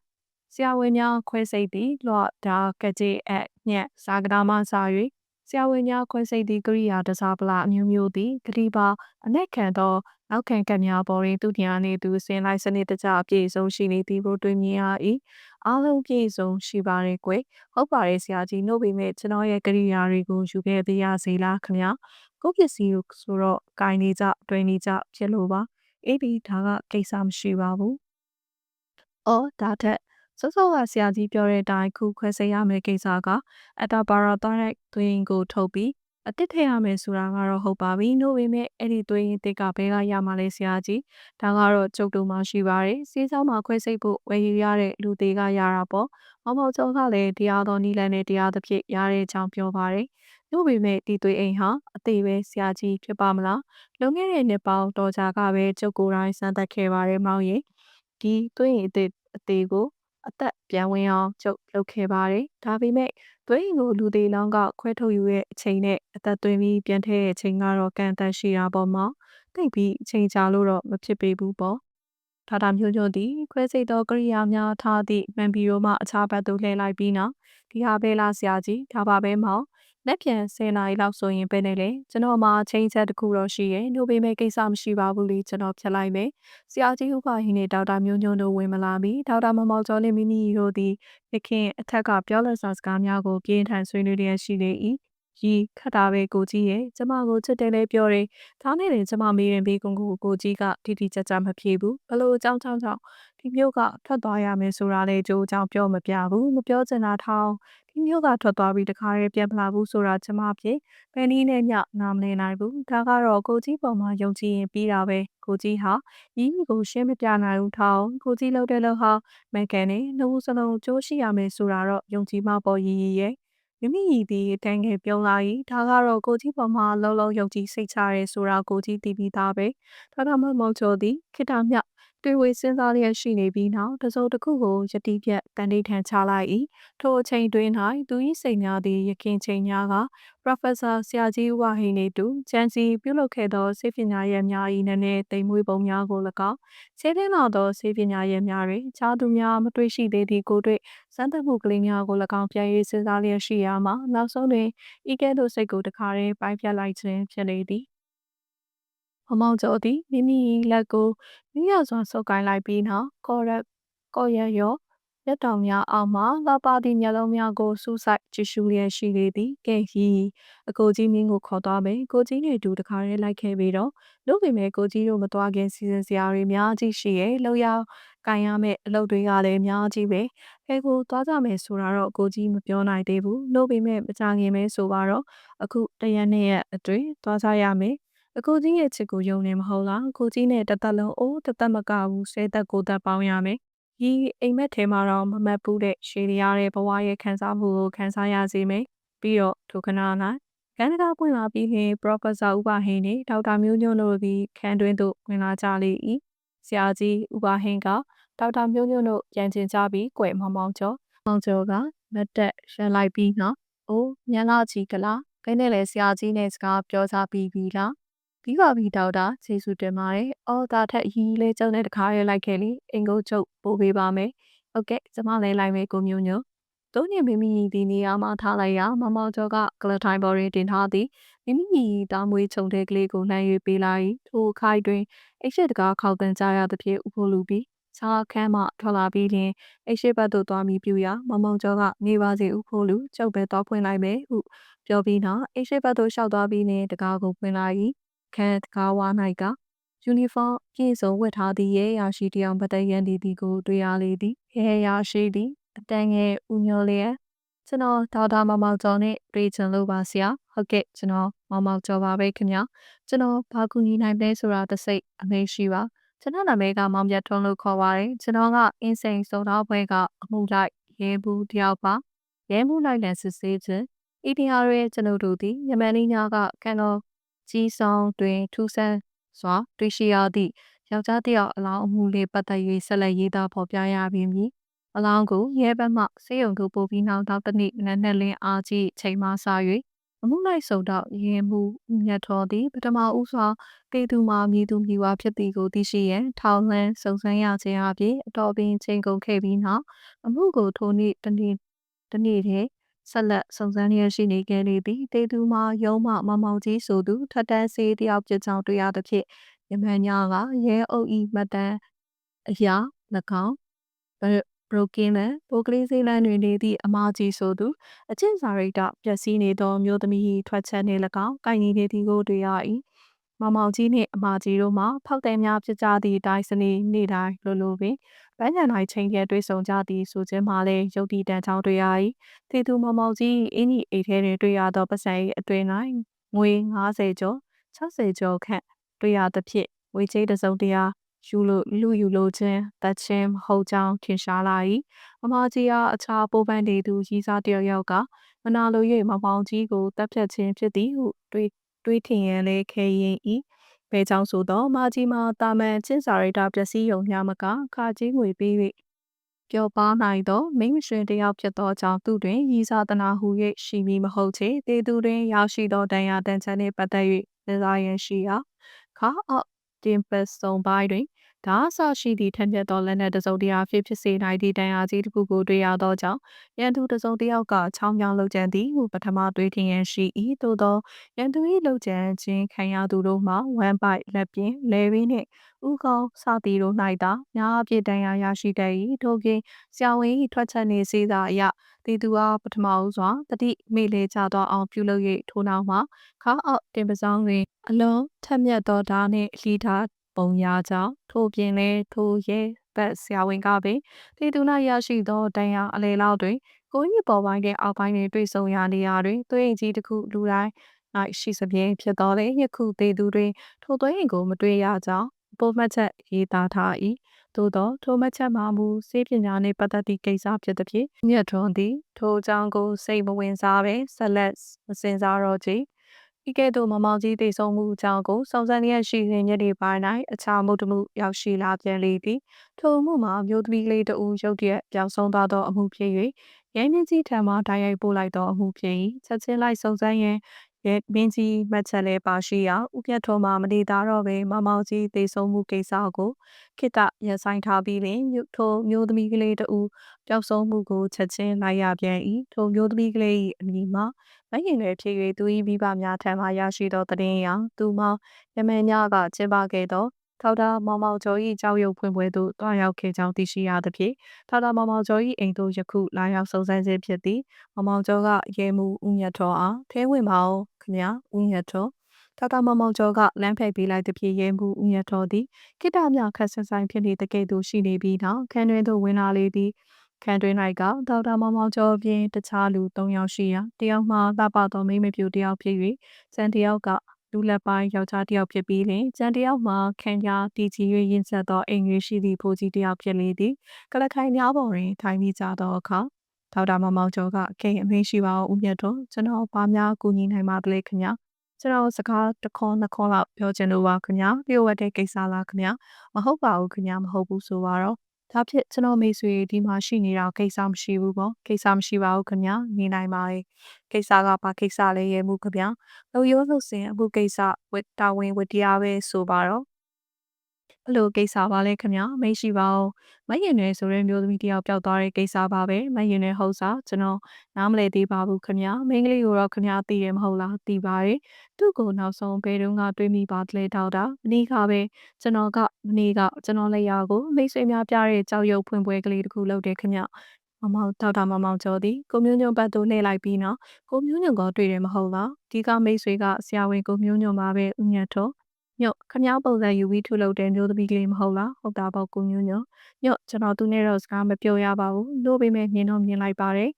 ဆရာဝန်များခွဲစိတ်သည်လွှတ်ဒါကကြေးအညက်စာကတာမစာ၍ဆရာဝန်များခွဲစိတ်သည့်ကိရိယာတစားပလအမျိုးမျိုးသည်ဂတိပါအနက်ခံသောနောက်ခံကပ်များပေါ်တွင်သူညာနေသူစင်လိုက်စနစ်တကျအပြည့်စုံရှိနေသည်ကိုတွေ့မြင်ရ၏အားလုံးပြည့်စုံရှိပါရဲ့ကွယ်ဟုတ်ပါတယ်ဆရာကြီးနှုတ်ပေမဲ့ကျွန်တော်ရဲ့ကိရိယာတွေကိုယူခဲ့သေးရစေလားခင်ဗျာကိုပစ္စည်းကိုဆိုတော့ဂိုင်းနေကြတွင်နေကြဖြစ်လို့ပါအေးဒီဒါကကိစ္စမရှိပါဘူးအော်ဒါထက်စောစောကဆရာကြီးပြောတဲ့အတိုင်းခုခွဲစိတ်ရမယ့်ကိစ္စကအတာပါရာတိုင်းသွင်းကိုထုတ်ပြီး အတစ်ထည့်ရမယ်ဆိုတာကတော့ဟုတ်ပါပြီ။နို့ပေမဲ့အဲ့ဒီသွေးရင်းသစ်ကဘဲကရမှာလဲဆရာကြီး။ဒါကတော့ကျုပ်တို့မှာရှိပါတယ်။ဆေးဆောင်မှာခွဲစိတ်ဖို့ဝယ်ယူရတဲ့လူသေးကရတာပေါ့။မောင်မောင်ကျော်ကလည်းတရားတော်နီလန်နဲ့တရားသဖြင့်ရတဲ့ကြောင်းပြောပါတယ်။နို့ပေမဲ့ဒီသွေးအိမ်ဟာအသေးပဲဆရာကြီးဖြစ်ပါမလား။လွန်ခဲ့တဲ့နှစ်ပေါင်းတော်ကြာကပဲကျုပ်ကိုယ်တိုင်စမ်းသပ်ခဲ့ပါတယ်မောင်ရေ။ဒီသွေးရင်းအသေးကိုအသက်ပြန်ဝင်အောင်ကျုပ်လုပ်ခဲ့ပါတယ်။ဒါပေမဲ့သွေးရင်ကိုလူသေးလောင်းကခွဲထုတ်ယူရဲ့အချိန်နဲ့အသက်သွင်းပြီးပြန်ထည့်တဲ့အချိန်ကတော့ကန့်အသတ်ရှိတာပေါ့မောင်။သိပ်ပြီးအချိန်ကြာလို့တော့မဖြစ်ပေဘူးပေါ့။ထာတာမျိုးညွန့်သည်ခွဲစိတ်သောကိရိယာများထားသည့်မှန်ဘီရိုမှအခြားဘက်သို့လှည့်လိုက်ပြီးနောက်ဒီဟာပဲလားဆရာကြီးဒါပါပဲမောင်။လက်ပြန်10နာရီလောက်ဆိုရင်ပဲနဲ့လေကျွန်တော်မှာချိန်ချက်တစ်ခုတော့ရှိရဲ့။နို့ပေမဲ့ကိစ္စမရှိပါဘူးလေကျွန်တော်ဖြတ်လိုက်မယ်။ဆရာကြီးဥပဟင်းနဲ့ဒေါက်တာမျိုးညွန့်တို့ဝင်မလာမီဒေါက်တာမောင်မောင်ကျော်နှင့်မိမိတို့သည်ယခင်အထက်ကပြောလက်စာစကားများကိုပြင်းထန်ဆွေးနွေးလျက်ရှိလေ၏ရီခတ်တာပဲကိုကြီးရဲ့ကျမကိုချစ်တယ်လဲပြောတယ်ဒါနဲ့လည်းကျမမေးရင်ဘေးကွန်ကိုကြီးကတိတိကျကျမဖြေဘူးဘလို့အကြောင်းကြောင့်ဒီမျိုးကထွက်သွားရမယ်ဆိုတာလဲကြိုးအကြောင်းပြောမပြဘူးမပြောချင်တာထောင်းဒီမျိုးကထွက်သွားပြီးတခါတည်းပြန်မလာဘူးဆိုတာကျမဖြစ်ဘယ်နည်းနဲ့မျှနားမလည်နိုင်ဘူးဒါကတော့ကိုကြီးပေါ်မှာယုံကြည်ရင်ပြီးတာပဲကိုကြီးဟာရီကိုရှင်းမပြနိုင်ဘူးထောင်းကိုကြီးလှုပ်တဲ့လှုပ်ဟာမကန်နဲ့နှုတ်စလုံးကြိုးရှိရမယ်ဆိုတာတော့ယုံကြည်မှပေါ်ရည်ရဲ့မိမိရည်သည်တန်ငယ်ပြုံးလာ၏ဒါကတော့ကိုကြီးပေါ်မှာလုံးလုံးယုံကြည်စိတ်ချရဲဆိုတာကိုကြီးသိပြီးသားပဲဒါတော့မမောင်ကျော်သည်ခိတမြတွေ့ဝေစဉ်းစားလျက်ရှိနေပြီးနောက်တစုံတစ်ခုကိုယတိပြတ်တန်ဋိဌာန်ချလိုက်၏ထိုအချိန်တွင်၌သူ၏စိတ်များသည်ယခင်ချိန်များက Professor ဆရာကြီးဝဟိနေတူဂျန်စီပြုလုပ်ခဲ့သောဆေးပညာရပ်များ၏နည်းနည်းသိမ်မွေးပုံများကို၎င်းဆေးသင်းလာသောဆေးပညာရပ်များတွင်ခြားသူများမတွေ့ရှိသေးသည့်ကိုတွေ့စမ်းသပ်မှုကလေးများကို၎င်းပြန်၍စဉ်းစားလျက်ရှိရာမှာနောက်ဆုံးတွင်ဤကဲ့သို့စိတ်ကိုတခါတည်းပိုင်းဖြတ်လိုက်ခြင်းဖြစ်လေသည်မမောင်ကျော်သည်မိမိလက်ကိုမိရစွာဆုပ်ကိုင်းလိုက်ပြီးနောက်ကော်ရက်ရောလက်တော်များအောက်မှလာပါသည့်မျက်လုံးများကိုစူးစိုက်ကြည့်ရှုလျက်ရှိလေသည်ကဲရီအကိုကြီးမင်းကိုခေါ်သွားမယ်ကိုကြီးနဲ့တူတခါတည်းလိုက်ခဲ့ပြီးတော့လို့ပေမဲ့ကိုကြီးတို့မသွားခင်စီစဉ်စရာတွေများကြီးရှိရဲ့လောက်ရကိုင်ရမယ့်အလုပ်တွေကလည်းများကြီးပဲအဲကိုသွားကြမယ်ဆိုတာတော့ကိုကြီးမပြောနိုင်သေးဘူးလို့ပေမဲ့မကြခင်ပဲဆိုပါတော့အခုတရက်နှစ်ရက်အတွင်းသွားကြရမယ်အကိုကြီးရဲ့ချစ်ကိုယုံနေမဟုတ်လားကိုကြီးနဲ့တသက်လုံးအိုးတသက်မကဘူး10သက်9သက်ပေါင်းရမယ်ဒီအိမ်မက်ထဲမှာတော့မမတ်ဘူးတဲ့ရှည်ရတဲ့ဘဝရဲ့ခံစားမှုကိုခံစားရစေမယ်ပြီးတော့ထိုခဏ၌ကန္နကာပွင့်လာပြီးခင်ပရော်ဖက်ဆာဥပဟင်းနဲ့ဒေါက်တာမျိုးညွန့်တို့သည်ခန်းတွင်းသို့ဝင်လာကြလေ၏ဆရာကြီးဥပဟင်းကဒေါက်တာမျိုးညွန့်တို့ပြန်ကျင်ကြပြီးကွယ်မောင်မောင်ကျော်ကမတ်တက်ရန်လိုက်ပြီးနောက်အိုးမြန်လာကြီးကလားခင်းနဲ့လေဆရာကြီးနဲ့စကားပြောကြပြီးပြီလားပြီးပါပြီဒေါက်တာကျေးဇူးတင်ပါတယ်အော်ဒါထက်ရီလေးကျုံတဲ့တခါရဲလိုက်ခဲ့လေအင်ကိုချုပ်ပို့ပေးပါမယ်ဟုတ်ကဲ့ကျမလည်းလိုက်မယ်ကိုမျိုးညွန့်သုံးညမိမိဒီနေရာမှာထားလိုက်ရမောင်မောင်ကျော်ကကလထိုင်ပေါ်တွင်တင်ထားသည်မိမိတာမွေးချုံတဲ့ကလေးကိုလှမ်း၍ပေးလိုက်ထိုခိုက်တွင်အိတ်ရှိတကားခောက်တန်းကြရသဖြင့်ဥဖို့လူပြီးခြားခမ်းမှထွက်လာပြီးလျှင်အိတ်ရှိဘက်သို့သွားပြီးပြူရမောင်မောင်ကျော်ကနေပါစေဥဖို့လူကျုပ်ပဲသွားဖွင့်လိုက်မယ်ဟုပြောပြီးနောက်အိတ်ရှိဘက်သို့လျှောက်သွားပြီးလျှင်တကားကိုဖွင့်လိုက်ခန်းတကားဝါ၌ကယူနီဖောင်းပြည့်စုံဝတ်ထားသည့်ရဲရရှိတယောက်ပတ်သက်ရန်ဒီကိုတွေ့ရလေသည်ရဲရရှိသည်အတန်းငယ်ဦးညိုလျက်ကျွန်တော်ဒေါက်တာမောင်မောင်ကျော်နဲ့တွေ့ချင်လို့ပါဆရာဟုတ်ကဲ့ကျွန်တော်မောင်မောင်ကျော်ပါပဲခင်ဗျာကျွန်တော်ဘာကူညီနိုင်လဲဆိုတာတစ်စိတ်အမေးရှိပါကျွန်တော်နာမည်ကမောင်မြတ်ထွန်းလို့ခေါ်ပါတယ်ကျွန်တော်ကအင်းစိန်စုံတော်ဘွဲကအမှုလိုက်ရဲဘူးတယောက်ပါရဲမှုလိုက်လန်စစ်ဆေးခြင်းဤတရားရဲ့ကျွန်ုပ်တို့သည်ယမန်လေးများကကန်တော်ကြီးဆောင်တွင်ထူးဆန်းစွာတွေ့ရှိရသည့်ယောက်ျားတစ်ယောက်အလောင်းအမှုလေးပတ်သက်၍ဆက်လက်ရေးသားဖော်ပြရပြီးမည်အလောင်းကိုရဲဘက်မှစေယုံတို့ပို့ပြီးနောက်တစ်နေ့နက်နက်လင်းအားကြီးချိန်မှစ၍အမှုလိုက်စုံတော့ရဲမှုမြတ်တော်သည်ပထမဦးစွာတေသူမှာမြည်သူမြည်ဝါဖြစ်သည်ကိုသိရှိရန်ထောင်လှမ်းစုံစမ်းရခြင်းအပြင်အတော်ပင်ချိန်ကုန်ခဲ့ပြီးနောက်အမှုကိုထိုနေ့တနေ့တည်းဆက်လက်စုံစမ်းရရှိနေခဲ့လေသည်တေသူမှာရုံးမှမမောင်ကြီးဆိုသူထက်တန်းစေးတယောက်ပြကြောင်တွေ့ရသဖြင့်ယမန်ညာကရဲအုပ်ဤမတန်းအရာ၎င်းဘရိုကင်းလန်ပိုကလေးစေးလန်းတွင်နေသည့်အမကြီးဆိုသူအချင်းစာရိတ္တပျက်စီးနေသောမျိုးသမီးထွက်ချက်နှင့်၎င်းကိုင်နေသည်ကိုတွေ့ရ၏မောင်မောင်ကြီးနှင့်အမကြီးတို့မှဖောက်တယ်များဖြစ်ကြသည့်အတိုင်းစနေနေ့တိုင်းလိုပင်ပန်းချံတိုင်းချိန်ကျတွေ့ဆုံကြသည်ဆိုခြင်းမှလည်းရုပ်တည်တန်ချောင်းတွေ့ရ၏သေသူမောင်မောင်ကြီးအင်းကြီးအိတ်ထဲတွင်တွေ့ရသောပတ်စံ၏အတွင်၌ ငွေ50ကျော်60ကျော်ခန့်တွေ့ရသဖြင့်ငွေကြေးတစ်စုံတရာယူလို့ခြင်းတခြင်းမဟုတ်ကြောင်းထင်ရှားလာ၏မမကြီးအားအခြားပိုးပန်းနေသူရီးစားတယောက်ကမနာလို၍မောင်ကြီးကိုတပ်ဖြတ်ခြင်းဖြစ်သည်ဟုတွေးထင်ရန်လဲခဲရင်၏ဘဲကြောင့်ဆိုသောမကြီးမှာတာမန်ချင်းစာရိတာပျက်စီးရုံများမကခါကြီးငွေပေး၍ပျော်ပါနိုင်သောမိမရှင်တယောက်ဖြစ်သောကြောင့်သူတွင်ရီးစားတနာဟု၍ရှိမည်မဟုတ်ချေတေသူတွင်ရရှိသောတန်ရာတန်ချမ်းနှင့်ပတ်သက်၍စဉ်းစားရန်ရှိရာခါအော့တင်ပတ်စုံပိုင်းတွင်ဒါအစရှိသည့်ထက်မြက်သောလက်နက်တစ်စုံတရာဖြစ်စေနိုင်သည့်တန်ရာကြီးတစ်ခုကိုတွေ့ရသောကြောင့်ရန်သူတစ်စုံတစ်ယောက်ကချောင်းပြောင်းလုပ်ကြံသည်ဟုပထမတွေးထင်ရန်ရှိ၏သို့သောရန်သူ၏လုပ်ကြံခြင်းခံရသူတို့မှာဝမ်းပိုက်လက်ပြင်လယ်ရင်းနှင့်ဥကောင်းစသည်တို့၌သာများအပြည့်တန်ရာရရှိတတ်၏ထို့ပြင်ဆရာဝန်၏ထွက်ချက်နေစေသာအရတီသူအားပထမဦးစွာတတိမိလေချသောအောင်ပြုလုပ်၍ထိုနောက်မှခါအော့တင်ပစောင်းတွင်အလွန်ထက်မြက်သောဓာနှင့်လှီးထားပုံရကြောင်းထို့ပြင်လည်းထိုရဲဘက်ဆရာဝန်ကပင်တီသူ၌ရရှိသောတန်ရာအလေလောက်တွင်ကို၏ပေါ်ပိုင်းနှင့်အောက်ပိုင်းတွင်တွေ့ဆုံရနေရာတွင်သွေးအိမ်ကြီးတစ်ခုလူတိုင်း၌ရှိစပြင်းဖြစ်သောလေယခုသေးသူတွင်ထိုသွေးအိမ်ကိုမတွေ့ရကြောင်းပိုမှတ်ချက်ရေးသားထား၏သို့သောထိုမှတ်ချက်မှာမူစေပညာနှင့်ပတ်သက်သည့်ကိစ္စဖြစ်သည်ဖြင့်မြတ်ထွန်းသည်ထိုအကြောင်းကိုစိတ်မဝင်စားပဲဆက်လက်မစင်စားတော့ကြဤကဲ့သို့မောင်ကြီးတည်ဆုံမှုအကြောင်းကိုစုံစမ်းရရှိစဉ်ညနေပိုင်း၌အခြားမုတ်တမှုရောက်ရှိလာပြန်လေသည်ထိုအမှုမှာမျိုးသမီးလေးတဦးရုတ်တရက်ပျောက်ဆုံးသွားသောအမှုဖြစ်၍ရဲမင်းကြီးထံမှတိုက်ရိုက်ပို့လိုက်သောအမှုဖြစ်၏ချက်ချင်းလိုက်စုံစမ်းရန်ရဲမင်းကြီးမှတ်ချက်လဲပါရှိရာဥပြတ်ထုံးမှမနေသားတော့ပဲမောင်ကြီးတည်ဆုံမှုကိစ္စကိုခိတရဆိုင်ထားပြီးလျှင်ထိုမျိုးသမီးကလေးတဦးပျောက်ဆုံးမှုကိုချက်ချင်းလိုက်ရပြန်၏ထိုမျိုးသမီးကလေး၏အမည်မှာမရင်တွေဖြစ်၍သူ၏မိဘများထံမှရရှိသောသတင်းအရသူမောင်ရမန်ညကကျင်းပခဲ့သောထောက်တာမောင်ကျော်၏ကြောက်ရွံ့ဖွင့်ပွဲသို့တွားရောက်ခဲ့ကြောင်းသိရှိရသဖြင့်ထောက်တာမောင်ကျော်၏အိမ်သို့ယခုလာရောက်စုံစမ်းခြင်းဖြစ်သည်မောင်ကျော်ကရဲမှုဦးမြတ်တော်အားထဲဝင်ပါဦးခင်ဗျာဦးမြတ်တော်ထောက်တာမောင်ကျော်ကလမ်းဖိတ်ပေးလိုက်သဖြင့်ရဲမှုဦးမြတ်တော်သည်ခိတ္တမြခက်ဆဆိုင်ဖြစ်နေတကယ်သို့ရှိနေပြီးနောက်ခန်းတွင်သို့ဝင်လာလေသည်ခန်းတွင်၌ကဒေါက်တာမောင်ကျော်ပြင်တခြားလူ3ယောက်ရှိရာတယောက်မှလှပသောမိမပြူတယောက်ဖြစ်၍ကျန်တယောက်ကလူလက်ပိုင်းယောက်ျားတယောက်ဖြစ်ပြီးလျှင်ကျန်တယောက်မှာခန်းကြားတည်ကြည်၍ရင့်ဆက်သောအိမ်ကြီးရှိသည့်ဖိုးကြီးတယောက်ဖြစ်လေသည်ကလခိုင်များပေါ်တွင်ထိုင်ပြီးကြသောအခါဒေါက်တာမောင်ကျော်ကကိအမေးရှိပါဦးမြတ်တော်ကျွန်တော်ဘာများကူညီနိုင်ပါသလဲခင်ဗျာကျွန်တော်စကားတစ်ခေါက်နှစ်ခေါက်လောက်ပြောချင်လို့ပါခင်ဗျာလျှို့ဝှက်တဲ့ကိစ္စလားခင်ဗျာမဟုတ်ပါဘူးခင်ဗျာမဟုတ်ဘူးဆိုပါတော့ဒါဖြင့်ကျွန်တော်မိတ်ဆွေဒီမှာရှိနေတာကိစ္စမရှိဘူးပေါ့ကိစ္စမရှိပါဘူးခင်ဗျာနေနိုင်ပါလေကိစ္စကဘာကိစ္စလဲရဲမှုခင်ဗျာလူရိုးလို့စင်အခုကိစ္စဝတ်တာဝန်ဝတ်တရားပဲဆိုပါတော့ဘလို့ကိစ္စပါလဲခင်ဗျာမရှိပါဘူးမရင်နယ်ဆိုတဲ့မျိုးသမီးတယောက်ပျောက်သွားတဲ့ကိစ္စပါပဲမရင်နယ်ဟုတ်စားကျွန်တော်နားမလည်သေးပါဘူးခင်ဗျာမိန်းကလေးကိုတော့ခင်ဗျာသိတယ်မဟုတ်လားသိပါတယ်သူ့ကိုနောက်ဆုံးဘယ်တုန်းကတွေးမိပါသလဲတောက်တာမနေ့ကပဲကျွန်တော်ကမနေ့ကကျွန်တော်လက်ရာကိုမိတ်ဆွေများပြတဲ့ကြောက်ရွံ့ဖွင့်ပွဲကလေးတစ်ခုလုပ်တယ်ခင်ဗျဒေါက်တာမောင်ကျော်သည်ကိုမျိုးညွန့်ဘတ်သို့လှည့်လိုက်ပြီးနောက်ကိုမျိုးညွန့်ကတွေ့တယ်မဟုတ်လားဒီကမိတ်ဆွေကဆရာဝန်ကိုမျိုးညွန့်ပါပဲဦးမြတ်တော်ညွတ်ခမောက်ပုံစံယူပြီးထုတ်လုပ်တဲ့မျိုးသမီးကလေးမဟုတ်လားဟုတ်တာပေါ့ကိုမျိုးညွန့်ညွတ်ကျွန်တော်သူနဲ့တော့စကားမပြောရပါဘူးလို့ပေမဲ့မြင်တော့မြင်လိုက်ပါတယ်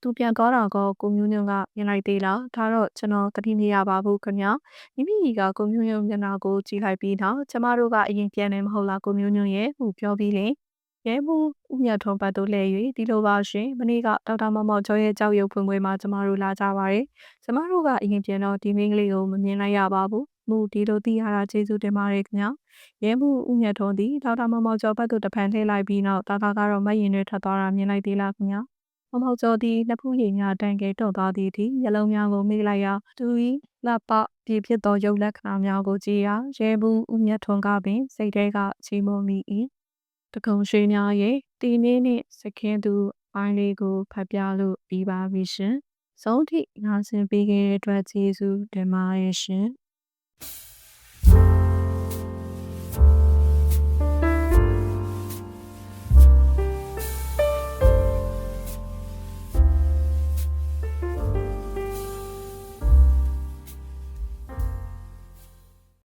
သူပြန်သွားတာကကိုမျိုးညွန့်ကမြင်လိုက်သေးလားဒါတော့ကျွန်တော်တတိမရပါဘူးခင်ဗျာမိမိကကိုမျိုးညွန့်မျက်နှာကိုကြည့်လိုက်ပြီးနောက်ကျမတို့ကအရင်ပြန်နေမဟုတ်လားကိုမျိုးညွန့်ရဲ့ဟုပြောပြီးလင်ရဲမှုဦးမြတ်ထွန်းဘတ်တို့လဲ၍ဒီလိုပါရှင်မနေ့ကဒေါက်တာမောင်ကျော်ရဲ့ကြောက်ရွံ့ဖွင့်ပွဲမှာကျမတို့လာကြပါတယ်ကျမတို့ကအရင်ပြန်တော့ဒီမိန်းကလေးကိုမမြင်လိုက်ရပါဘူးဒီလိုသိရတာကျေးဇူးတင်ပါတယ်ခင်ဗျာရဲမှုဦးမြတ်ထွန်းသည်ဒေါက်တာမောင်ကျော်ဘတ်တို့တဖန်လှည့်လိုက်ပြီးနောက်တာကတော့မရင်တွေထွက်သွားတာမြင်လိုက်သေးလားခင်ဗျာမောင်ကျော်သည်နှစ်ဖူးရည်များတန်ကဲတုံသွားသည်ထိမျက်လုံးများကိုမိလိုက်ရာသူ၏လှပပြည့်ဖြစ်သောရုပ်လက္ခဏာများကိုကြည့်ရာရဲမှုဦးမြတ်ထွန်းကပင်စိတ်ထဲကချီးမွမ်းမိ၏တကုံရွှေများရဲ့တီနင်းနှင့်စခင်းသူပိုင်းလေးကိုဖတ်ပြလို့ပြီးပါပြီရှင်။ဆုံးထိနားဆင်ပေးခဲ့တဲ့အတွက်ကျေးဇူးတင်ပါတယ်ရှင်။